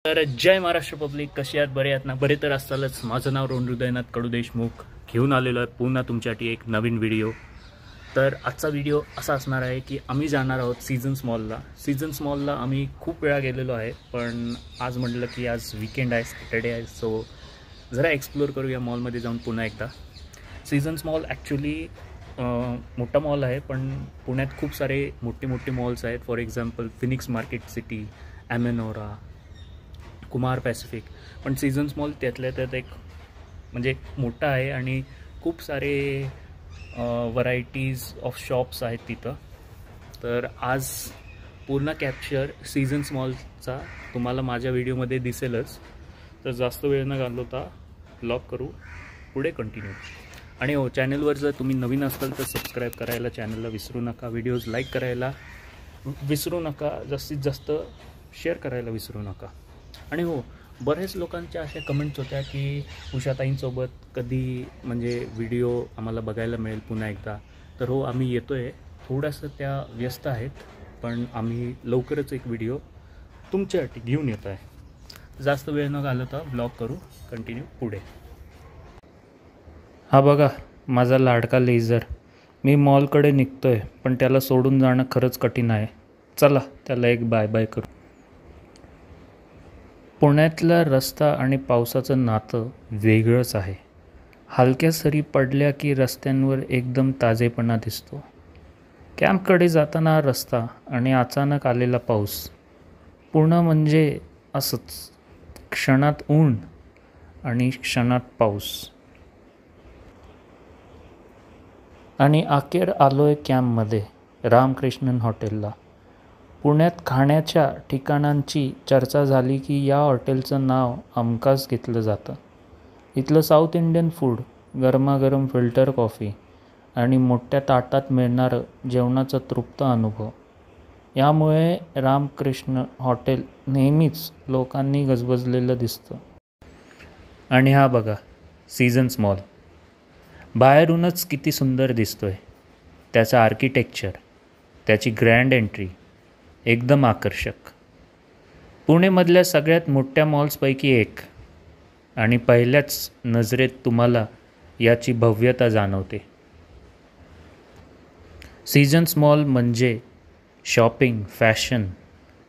तर जय महाराष्ट्र पब्लिक, कशी आहात? बरे आहात ना? बरे तर असतालच. माझं नाव रोहन हृदयनाथ कडू देशमुख, घेऊन आलेलो आहे पुन्हा तुमच्यासाठी एक नवीन व्हिडिओ. तर आजचा व्हिडिओ असा असणार आहे की आम्ही जाणार आहोत सीझन्स मॉलला. आम्ही खूप वेळा गेलेलो आहे, पण आज म्हटलं की आज वीकेंड आहे, सॅटर्डे आहे, सो जरा एक्सप्लोअर करूया मॉलमध्ये जाऊन पुन्हा एकदा. सीझन्स मॉल ॲक्च्युली मोठा मॉल आहे, पण पुण्यात खूप सारे मोठे मॉल्स आहेत. For example Phoenix Market City, Amanora, Kumar Pacific. पण सीझन्स मॉल त्यातल्या त्यात एक म्हणजे मोठा आहे आणि खूप सारे व्हरायटीज ऑफ शॉप्स आहेत तिथं. तर आज पूर्ण कॅप्चर सीझन्स मॉलचा तुम्हाला माझ्या व्हिडिओमध्ये दिसेलच. तर जास्त वेळ न घालवता ब्लॉग करू, पुढे कंटिन्यू. आणि हो, चॅनलवर जर तुम्ही नवीन असाल तर सबस्क्राईब करायला चॅनलला विसरू नका, व्हिडिओज लाईक करायला विसरू नका, जास्तीत जास्त शेअर करायला विसरू नका. आणि हो, बरेच लोकांच्या अशा कमेंट्स होत्या की उषाताईंसोबत कधी म्हणजे व्हिडिओ आम्हाला बघायला मिळेल पुन्हा एकदा. तर हो, आम्ही येतो आहे. थोडंसं त्या व्यस्त आहेत, पण आम्ही लवकरच एक व्हिडिओ तुमच्यासाठी घेऊन येतो आहे. जास्त वेळ न घालवता ब्लॉग करू कंटिन्यू पुढे. हा बघा माझा लाडका लेझर. मी मॉलकडे निघतो आहे, पण त्याला सोडून जाणं खरंच कठीण आहे. चला त्याला एक बाय बाय करू. पुण्यातला रस्ता आणि पावसाचं नातं वेगळंच आहे. हलक्या सरी पडल्या की रस्त्यांवर एकदम ताजेपणा दिसतो. कॅम्पकडे जाताना हा रस्ता आणि अचानक आलेला पाऊस, पूर्ण म्हणजे असंच, क्षणात ऊन आणि क्षणात पाऊस. आणि अखेर आलोय कॅम्पमध्ये, रामकृष्णन हॉटेलला. पुण्यात खाण्याच्या ठिकाणांची चर्चा झाली की या हॉटेलचं नाव हमखास घेतलं जातं. इथलं साऊथ इंडियन फूड, गरमागरम फिल्टर कॉफी आणि मोठ्या ताटात मिळणारं जेवणाचा तृप्त अनुभव, यामुळे रामकृष्ण हॉटेल नेहमीच लोकांनी गजबजलेलं दिसतं. आणि हा बघा सीझन्स मॉल, बाहेरूनच किती सुंदर दिसतोय. त्याचं आर्किटेक्चर, त्याची ग्रँड एंट्री एकदम आकर्षक. पुणेमधल्या सगळ्यात मोठ्या मॉल्सपैकी एक, आणि पहिल्याच नजरेत तुम्हाला याची भव्यता जाणवते. सीझन्स मॉल म्हणजे शॉपिंग, फॅशन,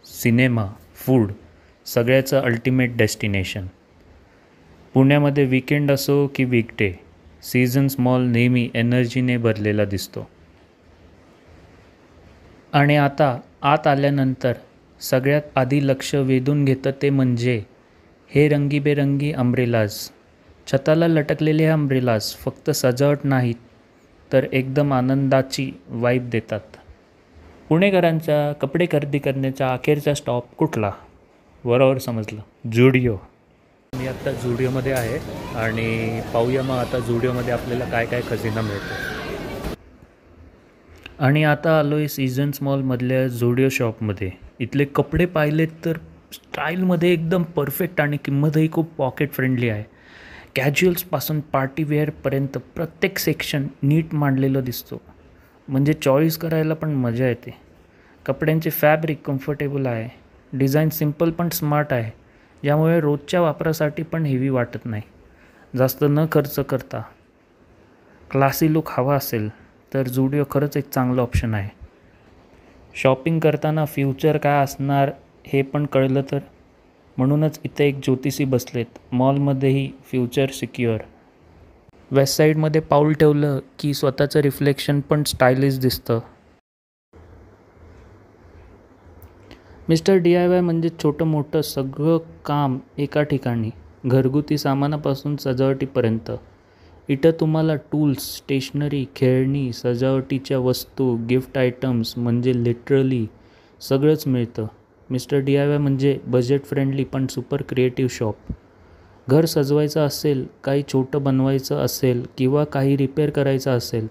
सिनेमा, फूड सगळ्याचं अल्टिमेट डेस्टिनेशन. पुण्यामध्ये वीकेंड असो की वीकडे, सीझन्स मॉल नेहमी एनर्जीने भरलेला दिसतो. आणि आता आत आल्यानंतर सगळ्यात आधी लक्ष वेधून घेतं ते म्हणजे हे रंगीबेरंगी अम्ब्रेलाज. छताला लटकलेले हे अम्ब्रेलाज फक्त सजावट नाहीत, तर एकदम आनंदाची वाईब देतात. पुणेकरांच्या कपडे खरेदी करण्याचा अखेरचा स्टॉप कुठला? बरोबर समजलं, झुडिओ. मी आत्ता झुडिओमध्ये आहे आणि पाहूया मग आता झुडिओमध्ये आपल्याला काय काय खजिना मिळतो. आणि आता आलो आहे सीझन्स मॉलमधल्या झुडिओ शॉपमध्ये. इथले कपडे पाहिलेत तर स्टाईलमध्ये एकदम परफेक्ट आणि किंमतही खूप पॉकेट फ्रेंडली आहे. कॅज्युअल्सपासून पार्टीवेअरपर्यंत प्रत्येक सेक्शन नीट मांडलेलं दिसतो, म्हणजे चॉईस करायला पण मजा येते. कपड्यांचे फॅब्रिक कम्फर्टेबल आहे, डिझाईन सिम्पल पण स्मार्ट आहे, ज्यामुळे रोजच्या वापरासाठी पण हेवी वाटत नाही. जास्त न खर्च करता क्लासी लुक हवा असेल तर झुडिओ खरंच एक चांगलं ऑप्शन आहे. शॉपिंग करताना फ्युचर काय असणार हे पण कळलं तर. म्हणूनच इथे एक ज्योतिषी बसलेत. मॉलमध्येही फ्युचर सिक्युअर. वेस्ट साईडमध्ये पाऊल ठेवलं की स्वतःचं रिफ्लेक्शन पण स्टायलिश दिसतं. मिस्टर DIY म्हणजे छोटं मोठं सगळं काम एका ठिकाणी, घरगुती सामानापासून सजावटीपर्यंत. इथं तुम्हाला टूल्स, स्टेशनरी, खेळणी, सजावटीच्या वस्तू, गिफ्ट आयटम्स म्हणजे लिटरली सगळंच मिळतं. मिस्टर DIY म्हणजे बजेट फ्रेंडली पण सुपर क्रिएटिव्ह शॉप. घर सजवायचं असेल, काही छोटं बनवायचं असेल किंवा काही रिपेअर करायचं असेल,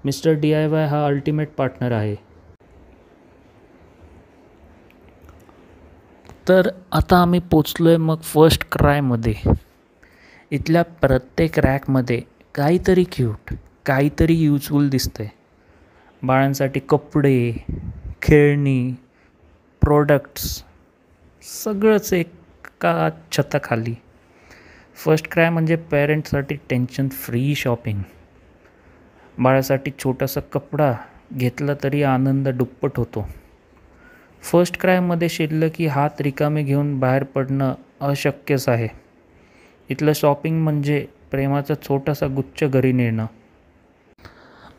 मिस्टर DIY हा अल्टिमेट पार्टनर आहे. तर आता आम्ही पोचलो आहे मग फर्स्ट क्रायमध्ये. इथल्या प्रत्येक रॅकमध्ये काहीतरी क्यूट, काहीतरी युजफुल दिसतंय. बाळांसाठी कपडे, खेळणी, प्रोडक्ट्स, सगळंच एक एका छताखाली. फर्स्ट क्राय म्हणजे पेरेंट्ससाठी टेन्शन फ्री शॉपिंग. बाळासाठी छोटासा कपडा घेतला तरी आनंद दुप्पट होतो. फर्स्ट क्रायमध्ये शिरलं की हात रिकामे घेऊन बाहेर पडणं अशक्यच आहे. इथलं शॉपिंग म्हणजे प्रेमाचा छोटासा गुच्छ घरी नेणं.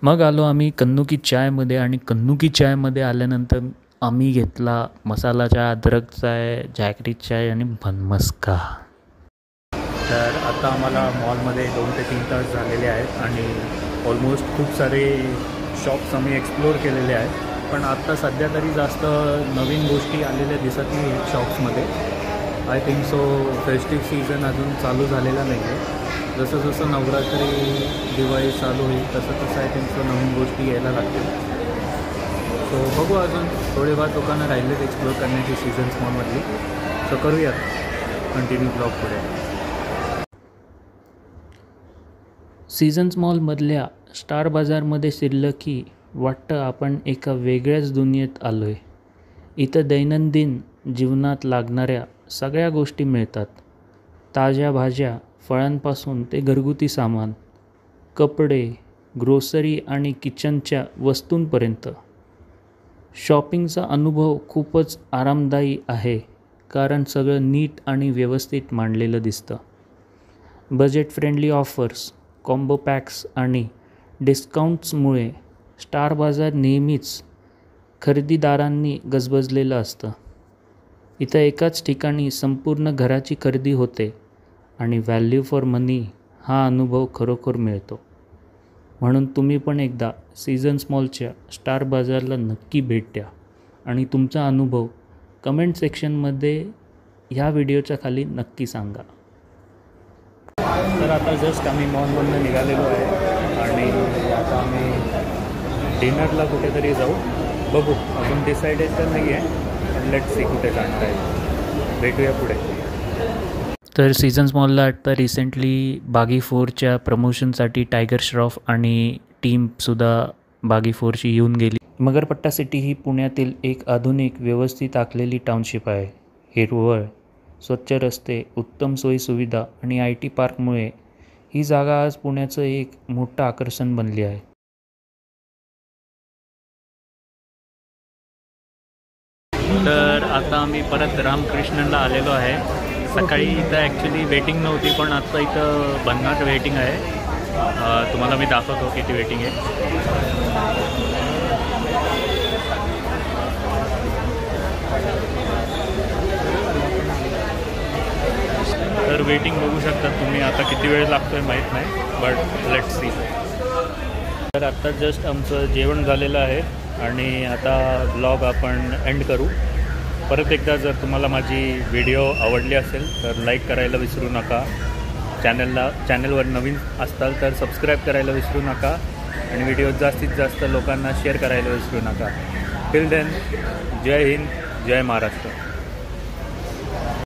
मग आलो आम्ही कन्नुकी चायमध्ये आणि कन्नुकी चायमध्ये आल्यानंतर आम्ही घेतला मसाला चाय, अद्रक चाय, जॅगरी चाय आणि बनमस्का. तर आता आम्हाला मॉलमध्ये 2 ते 3 तास झालेले आहेत आणि ऑलमोस्ट खूप सारे शॉप्स आम्ही एक्सप्लोअर केलेले आहेत. पण आत्ता सध्या तरी जास्त नवीन गोष्टी आलेल्या दिसत नाही आहेत शॉप्समध्ये. I think so festive season अजून चालू झालेला नाही आहे. जसं जसं नवरात्री, दिवाळी चालू होईल तसं तसं आय थिंक सो नवीन गोष्टी यायला लागतील. सो बघू, अजून थोडेफार दुकानं राहिलेत एक्सप्लोअर करण्याची सीझन्स मॉलमधली. सो करूयात कंटिन्यू ब्लॉग पुढे. सीझन्स मॉलमधल्या स्टार बाजारमध्ये शिरलं की वाटतं आपण एका वेगळ्याच दुनियेत आलो आहे. इथं दैनंदिन जीवनात लागणाऱ्या सगळ्या गोष्टी मिळतात. ताज्या भाज्या, फळांपासून ते घरगुती सामान, कपडे, ग्रोसरी आणि किचनच्या वस्तूंपर्यंत. शॉपिंगचा अनुभव खूपच आरामदायी आहे कारण सगळं नीट आणि व्यवस्थित मांडलेलं दिसतं. Budget friendly offers, combo packs आणि डिस्काउंट्समुळे स्टार बाजार नेहमीच खरेदीदारांनी गजबजलेलं असतं. इथं एकाच ठिकाणी संपूर्ण घराची खरेदी होते आणि व्हॅल्यू फॉर मनी हा अनुभव खरोखर मिळतो. म्हणून तुम्ही पण एकदा सीझन्स मॉलच्या स्टार बाजारला नक्की भेट द्या आणि तुमचा अनुभव कमेंट सेक्शनमध्ये ह्या व्हिडिओच्या खाली नक्की सांगा. तर आता जस्ट आम्ही मॉलमधून निघालेलो आहे आणि आता आम्ही डिनरला कुठेतरी जाऊ. बघू, अजून डिसाइडेड तर नाही आहे, पण लेट्स सी कुठे जाणार आहे. भेटूया पुढे. तर सीझन्स मॉलला आता रिसेंटली बागी 4च्या प्रमोशनसाठी टायगर श्रॉफ आणि टीमसुद्धा बागी 4ची येऊन गेली. मगरपट्टा सिटी ही पुण्यातील एक आधुनिक, व्यवस्थित आखलेली टाउनशिप आहे. हिरवळ, स्वच्छ रस्ते, उत्तम सोयीसुविधा आणि IT पार्कमुळे ही जागा आज पुण्याचं एक मोठं आकर्षण बनली आहे. तर आता आम्ही परत रामकृष्णनला आलेलो आहे. सकाळी इथं ॲक्च्युली वेटिंग नव्हती, पण आत्ता इथं भन्नाट वेटिंग आहे. तुम्हाला मी दाखवतो किती वेटिंग आहे. तर वेटिंग बघू शकता तुम्ही. आता किती वेळ लागतो आहे माहीत नाही, बट लेट्स सी. तर आत्ता जस्ट आमचं जेवण झालेलं आहे आणि आता ब्लॉग आपण एंड करू. परत एकदा जर तुम्हाला माझी व्हिडिओ आवडली असेल तर लाईक करायला विसरू नका. चॅनलवर नवीन असताल तर सबस्क्राईब करायला विसरू नका आणि व्हिडिओ जास्तीत जास्त लोकांना शेअर करायला विसरू नका. टिल देन, जय हिंद, जय महाराष्ट्र.